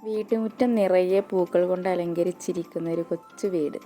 വീട്ടുമുറ്റം നിറയെ പൂക്കൾ കൊണ്ട് അലങ്കരിച്ചിരിക്കുന്ന ഒരു കൊച്ചു വീട്.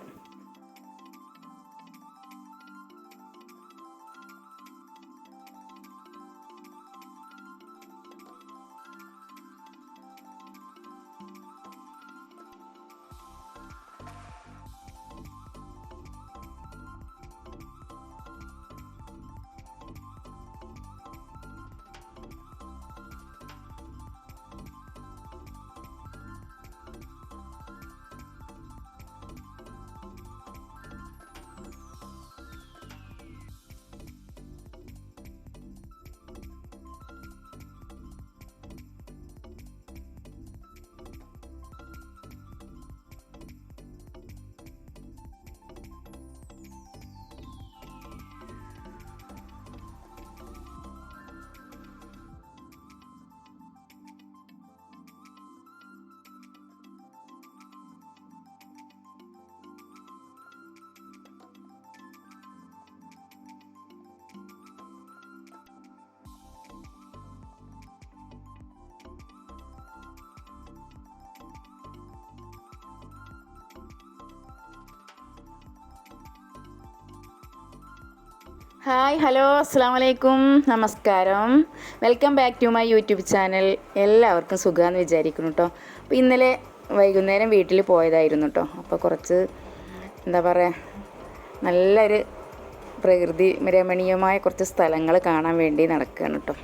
ഹായ്, ഹലോ, അസ്സാം വലൈക്കും, നമസ്കാരം. Welcome back to my YouTube channel. എല്ലാവർക്കും സുഖമാണെന്ന് വിചാരിക്കുന്നു കേട്ടോ. അപ്പോൾ ഇന്നലെ വൈകുന്നേരം വീട്ടിൽ പോയതായിരുന്നു കേട്ടോ. അപ്പോൾ കുറച്ച് എന്താ പറയുക, നല്ലൊരു പ്രകൃതി രമണീയമായ കുറച്ച് സ്ഥലങ്ങൾ കാണാൻ വേണ്ടി നടക്കുകയാണ് കേട്ടോ.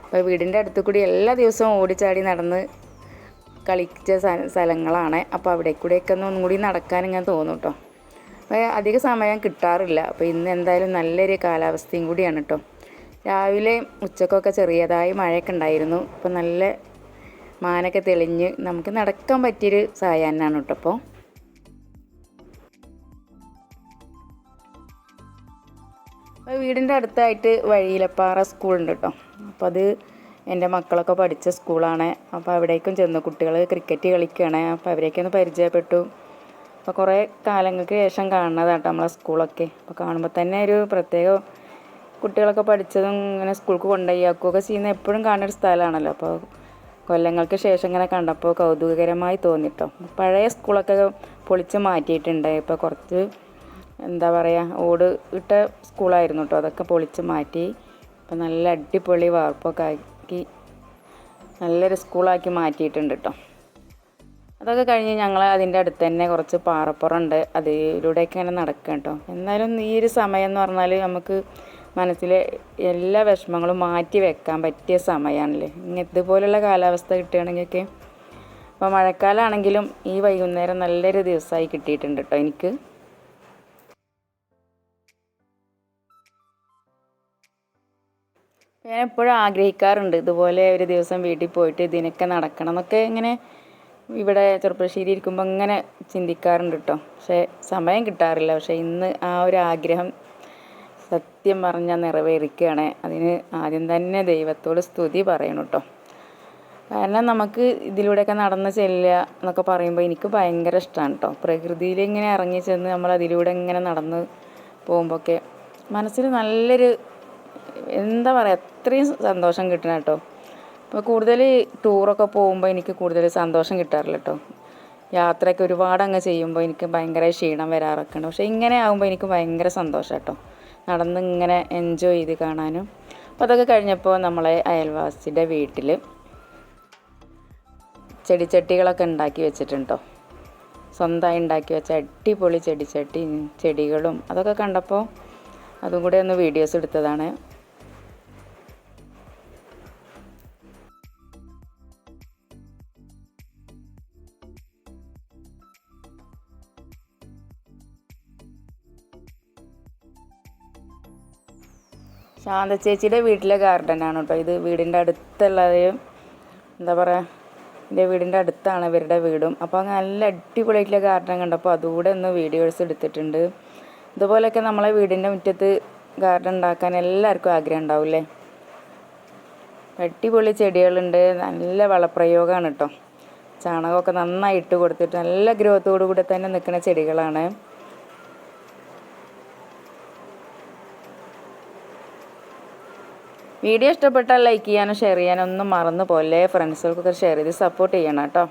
അപ്പോൾ വീടിൻ്റെ അടുത്ത് കൂടി എല്ലാ ദിവസവും ഓടിച്ചാടി നടന്ന് കളിച്ച സ്ഥലങ്ങളാണ്. അപ്പോൾ അവിടെ കൂടെയൊക്കെ ഒന്നും കൂടി നടക്കാൻ ഇങ്ങനെ തോന്നും കേട്ടോ. അധിക സമയം കിട്ടാറില്ല. അപ്പോൾ ഇന്ന് എന്തായാലും നല്ലൊരു കാലാവസ്ഥയും കൂടിയാണ് കേട്ടോ. രാവിലെ ഉച്ചക്കൊക്കെ ചെറിയതായി മഴയൊക്കെ ഉണ്ടായിരുന്നു. അപ്പോൾ നല്ല മാനൊക്കെ തെളിഞ്ഞ് നമുക്ക് നടക്കാൻ പറ്റിയൊരു സായാഹ്നമാണ് കേട്ടോ. അപ്പോൾ വീടിൻ്റെ അടുത്തായിട്ട് വഴിയിലപ്പാറ സ്കൂളുണ്ട് കേട്ടോ. അപ്പോൾ അത് എൻ്റെ മക്കളൊക്കെ പഠിച്ച സ്കൂളാണ്. അപ്പോൾ അവിടേക്കും ചെന്നു. കുട്ടികൾ ക്രിക്കറ്റ് കളിക്കുകയാണ്. അപ്പോൾ അവരെയൊക്കെ ഒന്ന് പരിചയപ്പെട്ടു. അപ്പോൾ കുറേ കാലങ്ങൾക്ക് ശേഷം കാണുന്നതാണ് നമ്മളെ സ്കൂളൊക്കെ. അപ്പോൾ കാണുമ്പോൾ തന്നെ ഒരു പ്രത്യേക, കുട്ടികളൊക്കെ പഠിച്ചതും ഇങ്ങനെ സ്കൂൾക്ക് കൊണ്ടുപോയാക്കുകയൊക്കെ ചെയ്യുന്ന എപ്പോഴും കാണുന്നൊരു സ്ഥലമാണല്ലോ. അപ്പോൾ കൊല്ലങ്ങൾക്ക് ശേഷം ഇങ്ങനെ കണ്ടപ്പോൾ കൗതുകകരമായി തോന്നിട്ടോ. പഴയ സ്കൂളൊക്കെ പൊളിച്ച് മാറ്റിയിട്ടുണ്ട്. ഇപ്പോൾ കുറച്ച് എന്താ പറയുക, ഓട് ഇട്ട സ്കൂളായിരുന്നു കേട്ടോ. അതൊക്കെ പൊളിച്ച് മാറ്റി ഇപ്പോൾ നല്ല അടിപൊളി വാർപ്പൊക്കെ ആക്കി നല്ലൊരു സ്കൂളാക്കി മാറ്റിയിട്ടുണ്ട് കേട്ടോ. അതൊക്കെ കഴിഞ്ഞ് ഞങ്ങൾ അതിൻ്റെ അടുത്ത് തന്നെ കുറച്ച് പാറപ്പുറമുണ്ട്. അതിലൂടെയൊക്കെ ഇങ്ങനെ നടക്കുക കേട്ടോ. എന്നാലും ഈ ഒരു സമയം എന്ന് പറഞ്ഞാൽ നമുക്ക് മനസ്സിലെ എല്ലാ വിഷമങ്ങളും മാറ്റി വെക്കാൻ പറ്റിയ സമയമാണല്ലേ. ഇതുപോലുള്ള കാലാവസ്ഥ കിട്ടുകയാണെങ്കിലൊക്കെ. അപ്പോൾ മഴക്കാലമാണെങ്കിലും ഈ വൈകുന്നേരം നല്ലൊരു ദിവസമായി കിട്ടിയിട്ടുണ്ട് കേട്ടോ എനിക്ക്. ഞാൻ എപ്പോഴും ആഗ്രഹിക്കാറുണ്ട് ഇതുപോലെ ഒരു ദിവസം വീട്ടിൽ പോയിട്ട് ഇതിനൊക്കെ നടക്കണം എന്നൊക്കെ. ഇങ്ങനെ ഇവിടെ ചെറുപ്പശ്ശേരി ഇരിക്കുമ്പോൾ അങ്ങനെ ചിന്തിക്കാറുണ്ട് കേട്ടോ. പക്ഷേ സമയം കിട്ടാറില്ല. പക്ഷേ ഇന്ന് ആ ഒരു ആഗ്രഹം സത്യം പറഞ്ഞാൽ നിറവേറിക്കുകയാണ്. അതിന് ആദ്യം തന്നെ ദൈവത്തോട് സ്തുതി പറയണം കേട്ടോ. കാരണം നമുക്ക് ഇതിലൂടെയൊക്കെ നടന്ന് ചെല്ലുക എന്നൊക്കെ പറയുമ്പോൾ എനിക്ക് ഭയങ്കര ഇഷ്ടമാണ് കേട്ടോ. പ്രകൃതിയിൽ ഇങ്ങനെ ഇറങ്ങി ചെന്ന് നമ്മൾ അതിലൂടെ ഇങ്ങനെ നടന്ന് പോകുമ്പോഴൊക്കെ മനസ്സിൽ നല്ലൊരു എന്താ പറയുക, അത്രയും സന്തോഷം കിട്ടണം കേട്ടോ. ഇപ്പോൾ കൂടുതൽ ടൂറൊക്കെ പോകുമ്പോൾ എനിക്ക് കൂടുതൽ സന്തോഷം കിട്ടാറില്ല കേട്ടോ. യാത്രയൊക്കെ ഒരുപാട് അങ്ങ് ചെയ്യുമ്പോൾ എനിക്ക് ഭയങ്കര ക്ഷീണം വരാറൊക്കെ ഉണ്ട്. പക്ഷേ ഇങ്ങനെ ആകുമ്പോൾ എനിക്ക് ഭയങ്കര സന്തോഷം കേട്ടോ, നടന്ന് ഇങ്ങനെ എൻജോയ് ചെയ്ത് കാണാനും. അപ്പോൾ അതൊക്കെ കഴിഞ്ഞപ്പോൾ നമ്മളെ അയൽവാസിയുടെ വീട്ടിൽ ചെടിച്ചട്ടികളൊക്കെ ഉണ്ടാക്കി വെച്ചിട്ടുണ്ട് കേട്ടോ. സ്വന്തമായി ഉണ്ടാക്കി വെച്ച അടിപൊളി ചെടികളും അതൊക്കെ കണ്ടപ്പോൾ അതും കൂടെ ഒന്ന് വീഡിയോസ് എടുത്തതാണ്. ശാന്ത ചേച്ചിയുടെ വീട്ടിലെ ഗാർഡനാണ് കേട്ടോ ഇത്. വീടിൻ്റെ അടുത്തുള്ളത് എന്താ പറയുക, എൻ്റെ വീടിൻ്റെ അടുത്താണ് ഇവരുടെ വീടും. അപ്പോൾ നല്ല അടിപൊളിയായിട്ടുള്ള ഗാർഡൻ കണ്ടപ്പോൾ അതുകൂടെ ഒന്ന് വീഡിയോസ് എടുത്തിട്ടുണ്ട്. ഇതുപോലെയൊക്കെ നമ്മളെ വീടിൻ്റെ മുറ്റത്ത് ഗാർഡൻ ഉണ്ടാക്കാൻ എല്ലാവർക്കും ആഗ്രഹം ഉണ്ടാവില്ലേ. അടിപൊളി ചെടികളുണ്ട്. നല്ല വളപ്രയോഗമാണ് കേട്ടോ. ചാണകമൊക്കെ നന്നായി ഇട്ട് കൊടുത്തിട്ട് നല്ല ഗ്രോത്തോടു കൂടി തന്നെ നിൽക്കുന്ന ചെടികളാണ്. വീഡിയോ ഇഷ്ടപ്പെട്ടാൽ ലൈക്ക് ചെയ്യാനും ഷെയർ ചെയ്യാനും ഒന്നും മറന്നു പോലെ. ഫ്രണ്ട്സുകൾക്കൊക്കെ ഷെയർ ചെയ്ത് സപ്പോർട്ട് ചെയ്യണം കേട്ടോ.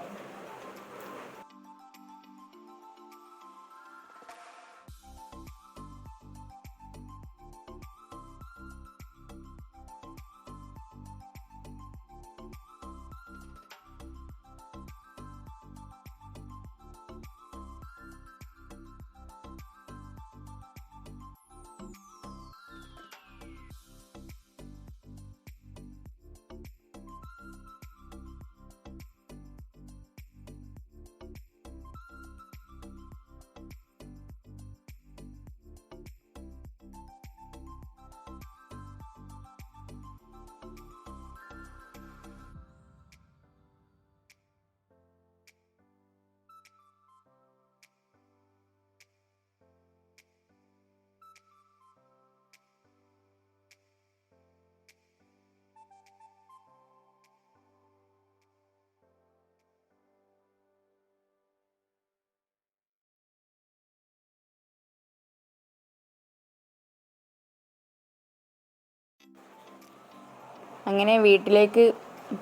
അങ്ങനെ വീട്ടിലേക്ക്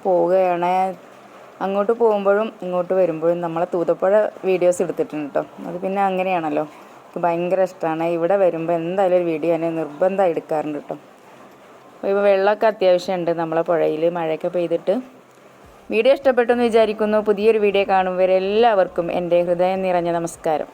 പോവുകയാണ്. അങ്ങോട്ട് പോകുമ്പോഴും ഇങ്ങോട്ട് വരുമ്പോഴും നമ്മളെ തൂതപ്പുഴ വീഡിയോസ് എടുത്തിട്ടുണ്ട് കേട്ടോ. അത് പിന്നെ അങ്ങനെയാണല്ലോ, എനിക്ക് ഭയങ്കര ഇഷ്ടമാണ്. ഇവിടെ വരുമ്പോൾ എന്തായാലും ഒരു വീഡിയോ ഞാൻ നിർബന്ധം എടുക്കാറുണ്ട് കേട്ടോ. അപ്പോൾ ഇപ്പോൾ വെള്ളമൊക്കെ അത്യാവശ്യമുണ്ട് നമ്മളെ പുഴയിൽ, മഴയൊക്കെ പെയ്തിട്ട്. വീഡിയോ ഇഷ്ടപ്പെട്ടെന്ന് വിചാരിക്കുന്നു. പുതിയൊരു വീഡിയോ കാണും വരെ എല്ലാവർക്കും എൻ്റെ ഹൃദയം നിറഞ്ഞ നമസ്കാരം.